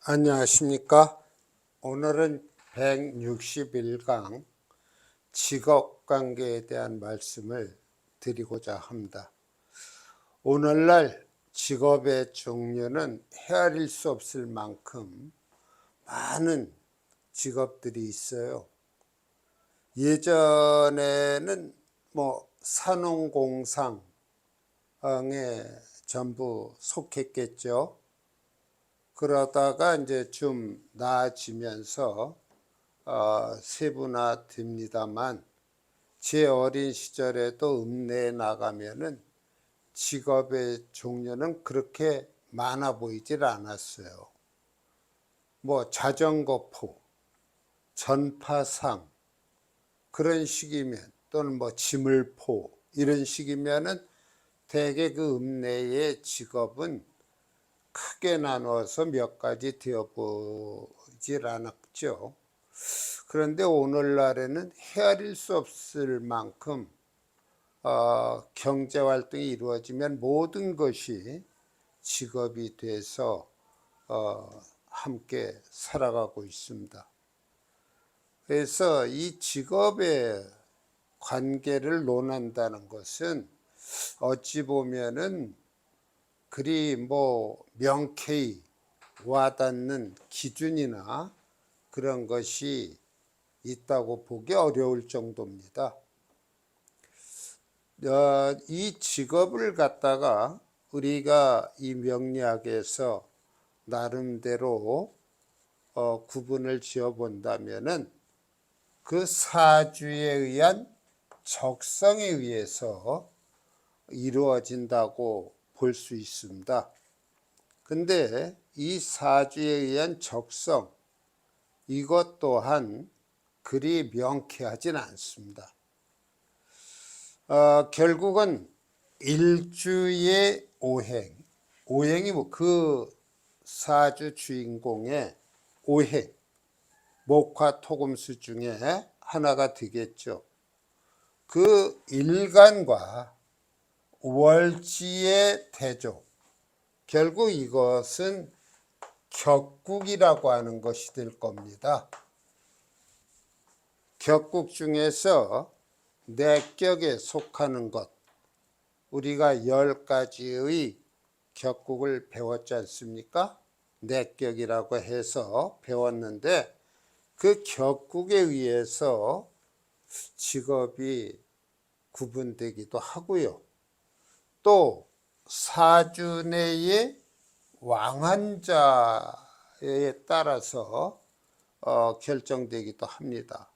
안녕하십니까? 오늘은 161강 직업관계에 대한 말씀을 드리고자 합니다. 오늘날 직업의 종류는 헤아릴 수 없을 만큼 많은 직업들이 있어요. 예전에는 산업공상에 전부 속했겠죠. 그러다가 이제 좀 나아지면서 세분화됩니다만, 제 어린 시절에도 읍내에 나가면은 직업의 종류는 그렇게 많아 보이질 않았어요. 자전거포, 전파상 그런 식이면, 또는 지물포 이런 식이면은 대개 그 읍내의 직업은 크게 나눠서 몇 가지 되어보질 않았죠. 그런데 오늘날에는 헤아릴 수 없을 만큼 경제활동이 이루어지면 모든 것이 직업이 돼서 함께 살아가고 있습니다. 그래서 이 직업의 관계를 논한다는 것은 어찌 보면은 그리 명쾌히 와닿는 기준이나 그런 것이 있다고 보기 어려울 정도입니다. 이 직업을 갖다가 우리가 이 명리학에서 나름대로 구분을 지어 본다면은 그 사주에 의한 적성에 의해서 이루어진다고 볼 수 있습니다. 근데 이 사주에 의한 적성, 이것 또한 그리 명쾌하진 않습니다. 결국은 일주의 오행이 그 사주 주인공의 오행, 목화토금수 중에 하나가 되겠죠. 그 일간과 월지의 대조, 결국 이것은 격국이라고 하는 것이 될 겁니다. 격국 중에서 내격에 속하는 것, 우리가 10가지의 격국을 배웠지 않습니까? 내격이라고 해서 배웠는데, 그 격국에 의해서 직업이 구분되기도 하고요. 또 사주 내의 왕한자에 따라서 결정되기도 합니다.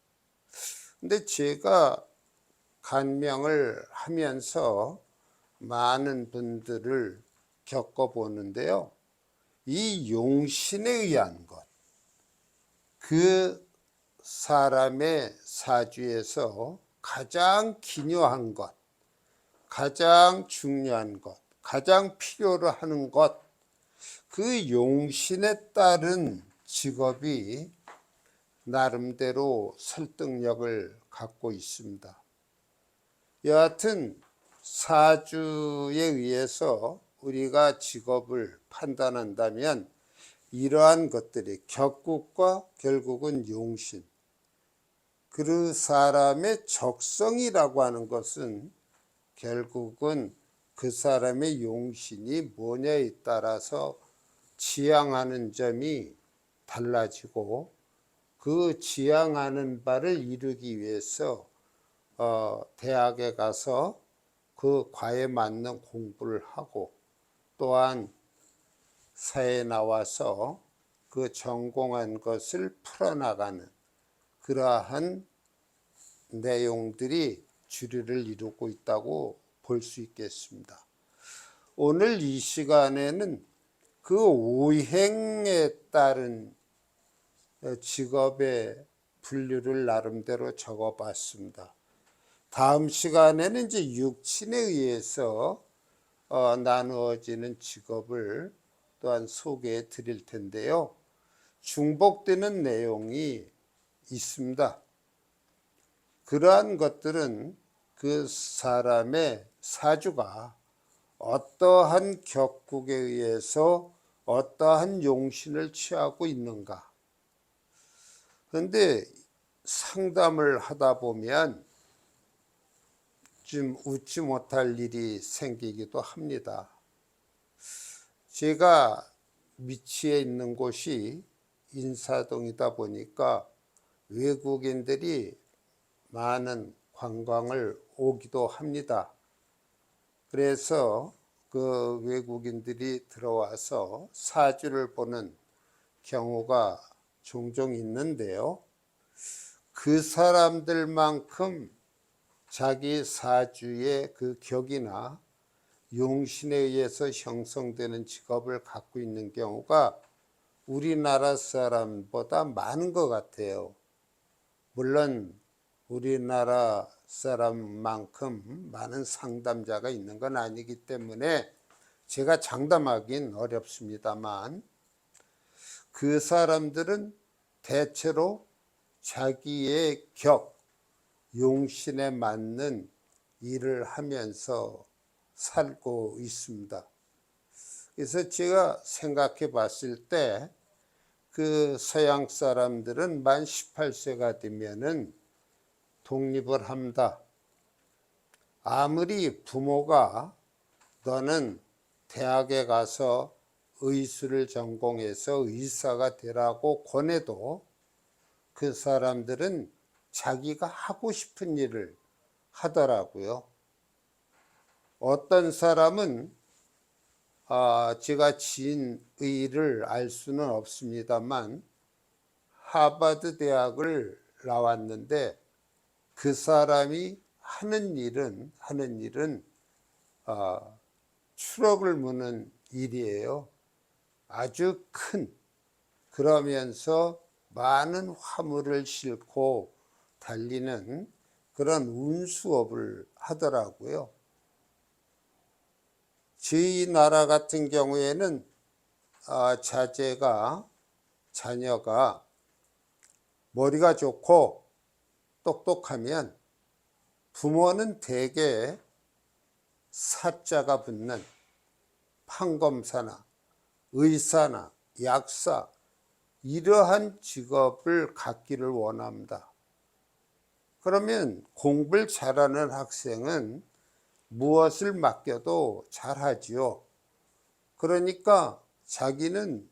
근데 제가 간명을 하면서 많은 분들을 겪어보는데요. 이 용신에 의한 것, 그 사람의 사주에서 가장 기묘한 것, 가장 중요한 것, 가장 필요로 하는 것, 그 용신에 따른 직업이 나름대로 설득력을 갖고 있습니다. 여하튼 사주에 의해서 우리가 직업을 판단한다면 이러한 것들이 격국과 결국은 용신, 그 사람의 적성이라고 하는 것은 결국은 그 사람의 용신이 뭐냐에 따라서 지향하는 점이 달라지고, 그 지향하는 바를 이루기 위해서 대학에 가서 그 과에 맞는 공부를 하고, 또한 사회에 나와서 그 전공한 것을 풀어나가는 그러한 내용들이 주류를 이루고 있다고 볼 수 있겠습니다. 오늘 이 시간에는 그 오행에 따른 직업의 분류를 나름대로 적어봤습니다. 다음 시간에는 이제 육친에 의해서 나누어지는 직업을 또한 소개해 드릴 텐데요. 중복되는 내용이 있습니다. 그러한 것들은 그 사람의 사주가 어떠한 격국에 의해서 어떠한 용신을 취하고 있는가. 그런데 상담을 하다 보면 좀 웃지 못할 일이 생기기도 합니다. 제가 위치해 있는 곳이 인사동이다 보니까 외국인들이 많은 관광을 오기도 합니다. 그래서 그 외국인들이 들어와서 사주를 보는 경우가 종종 있는데요. 그 사람들만큼 자기 사주의 그 격이나 용신에 의해서 형성되는 직업을 갖고 있는 경우가 우리나라 사람보다 많은 것 같아요. 물론 우리나라 사람만큼 많은 상담자가 있는 건 아니기 때문에 제가 장담하긴 어렵습니다만, 그 사람들은 대체로 자기의 격, 용신에 맞는 일을 하면서 살고 있습니다. 그래서 제가 생각해 봤을 때 그 서양 사람들은 만 18세가 되면은 독립을 합니다. 아무리 부모가 너는 대학에 가서 의술을 전공해서 의사가 되라고 권해도 그 사람들은 자기가 하고 싶은 일을 하더라고요. 어떤 사람은 제가 진의를 알 수는 없습니다만 하버드 대학을 나왔는데 그 사람이 하는 일은 트럭을 무는 일이에요. 아주 큰, 그러면서 많은 화물을 싣고 달리는 그런 운수업을 하더라고요. 저희 나라 같은 경우에는 자녀가 머리가 좋고 똑똑하면 부모는 대개 사자가 붙는 판검사나 의사나 약사, 이러한 직업을 갖기를 원합니다. 그러면 공부를 잘하는 학생은 무엇을 맡겨도 잘하지요. 그러니까 자기는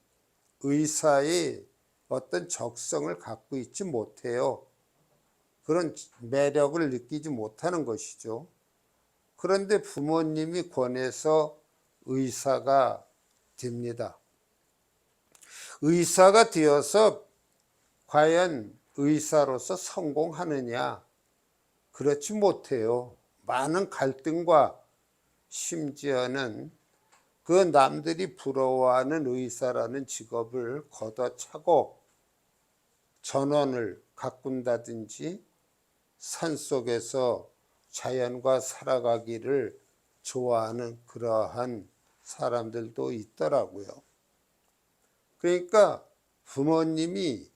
의사의 어떤 적성을 갖고 있지 못해요. 그런 매력을 느끼지 못하는 것이죠. 그런데 부모님이 권해서 의사가 됩니다. 의사가 되어서 과연 의사로서 성공하느냐? 그렇지 못해요. 많은 갈등과 심지어는 그 남들이 부러워하는 의사라는 직업을 걷어차고 전원을 가꾼다든지 산속에서 자연과 살아가기를 좋아하는 그러한 사람들도 있더라고요. 그러니까 부모님이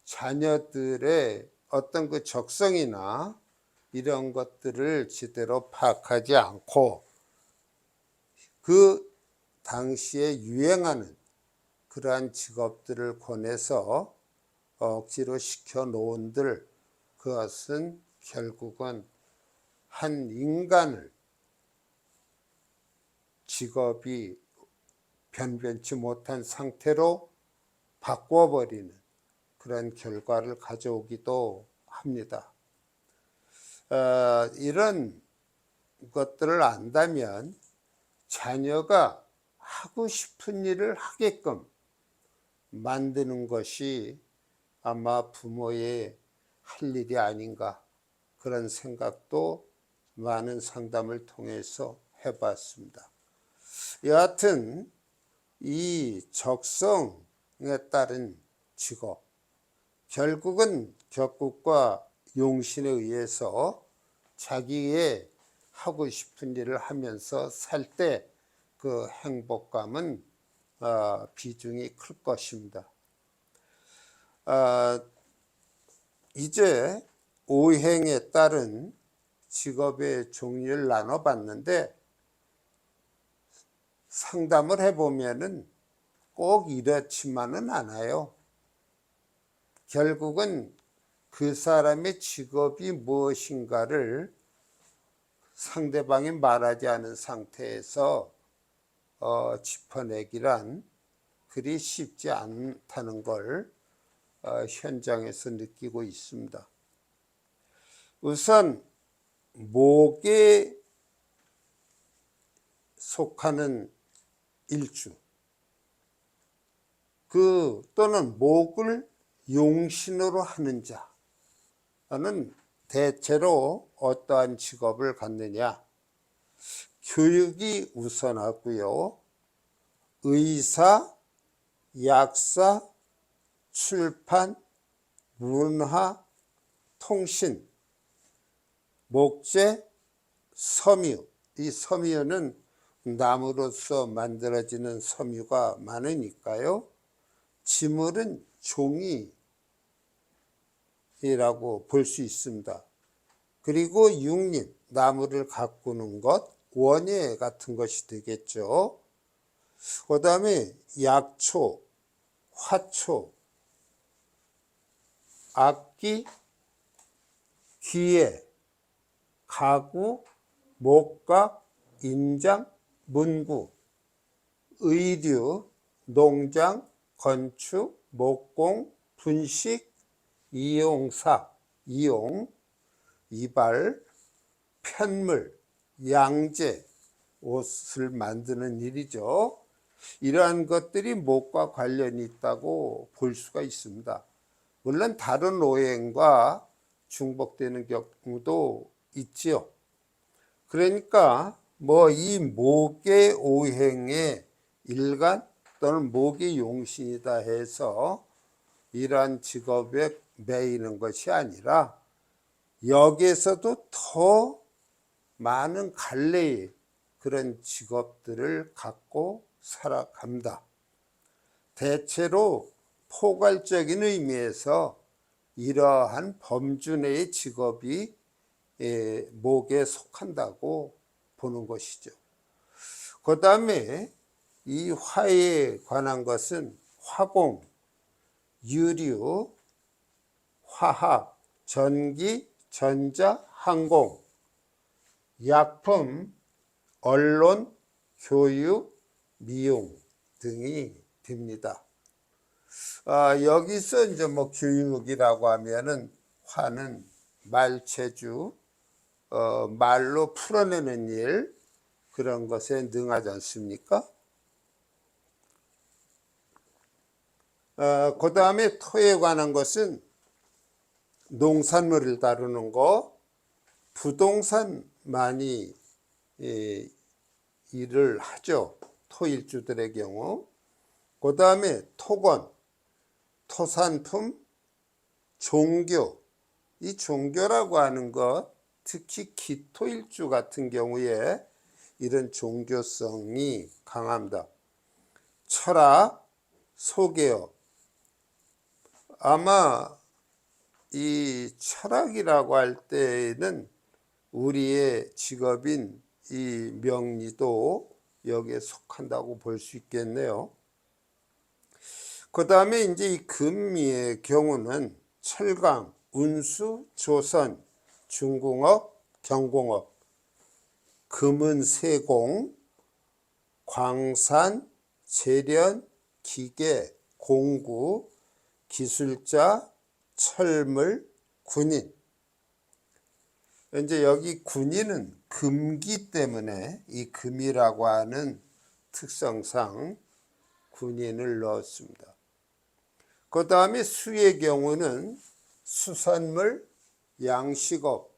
자녀들의 어떤 그 적성이나 이런 것들을 제대로 파악하지 않고 그 당시에 유행하는 그러한 직업들을 권해서 억지로 시켜놓은들, 그것은 결국은 한 인간을 직업이 변변치 못한 상태로 바꿔버리는 그런 결과를 가져오기도 합니다. 이런 것들을 안다면 자녀가 하고 싶은 일을 하게끔 만드는 것이 아마 부모의 할 일이 아닌가, 그런 생각도 많은 상담을 통해서 해봤습니다. 여하튼 이 적성에 따른 직업, 결국은 격국과 용신에 의해서 자기의 하고 싶은 일을 하면서 살 때 그 행복감은 비중이 클 것입니다. 이제 오행에 따른 직업의 종류를 나눠봤는데 상담을 해보면은 꼭 이렇지만은 않아요. 결국은 그 사람의 직업이 무엇인가를 상대방이 말하지 않은 상태에서 짚어내기란 그리 쉽지 않다는 걸 현장에서 느끼고 있습니다. 우선 목에 속하는 일주, 또는 목을 용신으로 하는 자는 대체로 어떠한 직업을 갖느냐? 교육이 우선하고요. 의사, 약사, 출판, 문화, 통신, 목재, 섬유. 이 섬유는 나무로서 만들어지는 섬유가 많으니까요. 지물은 종이라고 볼 수 있습니다. 그리고 육림, 나무를 가꾸는 것, 원예 같은 것이 되겠죠. 그 다음에 약초, 화초, 악기, 기계, 가구, 목각, 인장, 문구, 의류, 농장, 건축, 목공, 분식, 이용사, 이용, 이발, 편물, 양재, 옷을 만드는 일이죠. 이러한 것들이 목과 관련이 있다고 볼 수가 있습니다. 물론 다른 오행과 중복되는 경우도 있지요. 그러니까 이 목의 오행의 일간 또는 목의 용신이다 해서 이러한 직업에 매이는 것이 아니라 여기에서도 더 많은 갈래의 그런 직업들을 갖고 살아갑니다. 대체로 포괄적인 의미에서 이러한 범주 내의 직업이 목에 속한다고 보는 것이죠. 그 다음에 이 화에 관한 것은 화공, 유류, 화학, 전기, 전자, 항공, 약품, 언론, 교육, 미용 등이 됩니다. 여기서 이제 교육이라고 하면은 화는 말체주, 말로 풀어내는 일, 그런 것에 능하지 않습니까? 그 다음에 토에 관한 것은 농산물을 다루는 거, 부동산 많이 일을 하죠. 토일주들의 경우. 그 다음에 토건, 토산품, 종교. 이 종교라고 하는 것, 특히 기토일주 같은 경우에 이런 종교성이 강합니다. 철학, 소개업. 아마 이 철학이라고 할 때는 우리의 직업인 이 명리도 여기에 속한다고 볼 수 있겠네요. 그 다음에 이제 이 금의 경우는 철강, 운수, 조선, 중공업, 경공업, 금은 세공, 광산, 재련, 기계, 공구, 기술자, 철물, 군인. 이제 여기 군인은 금기 때문에 이 금이라고 하는 특성상 군인을 넣었습니다. 그 다음에 수의 경우는 수산물, 양식업,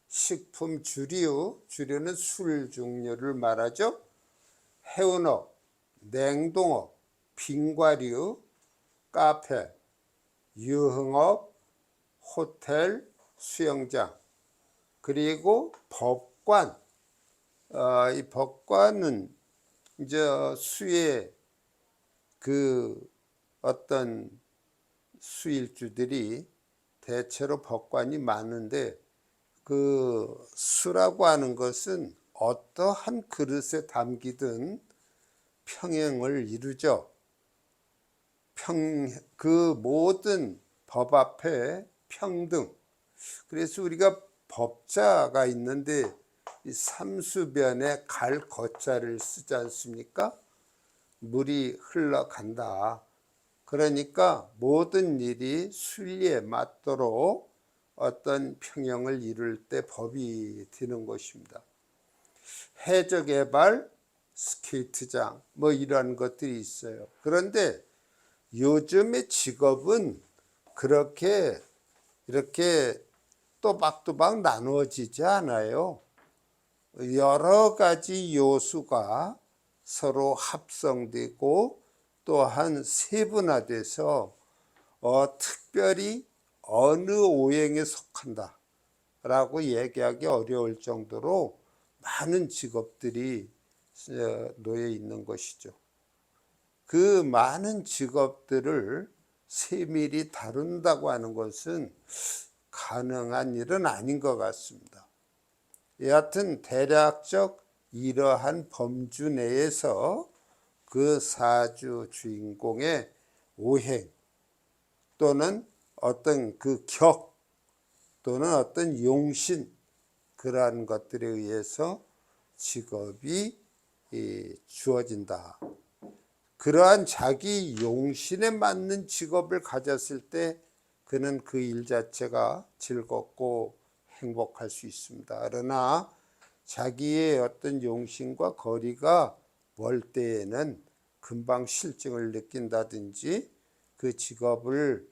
식품, 주류, 주류는 술 종류를 말하죠. 해운업, 냉동업, 빙과류, 카페, 유흥업, 호텔, 수영장, 그리고 법관. 이 법관은 이제 수의 어떤 수일주들이 대체로 법관이 많은데 수라고 하는 것은 어떠한 그릇에 담기든 평행을 이루죠. 그 모든 법 앞에 평등. 그래서 우리가 법자가 있는데 이 삼수변에 갈 거자를 쓰지 않습니까? 물이 흘러간다. 그러니까 모든 일이 순리에 맞도록 어떤 평형을 이룰 때 법이 되는 것입니다. 해적의 스케이트장 뭐 이런 것들이 있어요. 그런데 요즘의 직업은 그렇게 이렇게 또박또박 나누어지지 않아요. 여러 가지 요소가 서로 합성되고 또한 세분화돼서 특별히 어느 오행에 속한다 라고 얘기하기 어려울 정도로 많은 직업들이 놓여 있는 것이죠. 그 많은 직업들을 세밀히 다룬다고 하는 것은 가능한 일은 아닌 것 같습니다. 여하튼 대략적 이러한 범주 내에서 그 사주 주인공의 오행 또는 어떤 그 격 또는 어떤 용신 그러한 것들에 의해서 직업이 주어진다. 그러한 자기 용신에 맞는 직업을 가졌을 때 그는 그 일 자체가 즐겁고 행복할 수 있습니다. 그러나 자기의 어떤 용신과 거리가 멀 때에는 금방 실증을 느낀다든지 그 직업을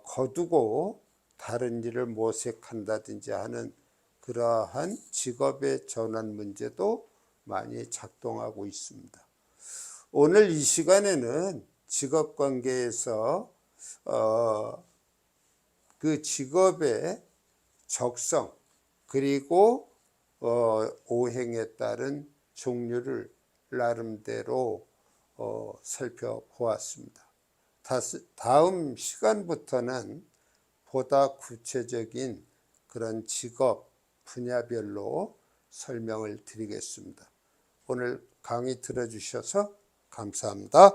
거두고 다른 일을 모색한다든지 하는 그러한 직업의 전환 문제도 많이 작동하고 있습니다. 오늘 이 시간에는 직업관계에서 그 직업의 적성 그리고 오행에 따른 종류를 나름대로 살펴보았습니다. 다음 시간부터는 보다 구체적인 그런 직업 분야별로 설명을 드리겠습니다. 오늘 강의 들어주셔서 감사합니다.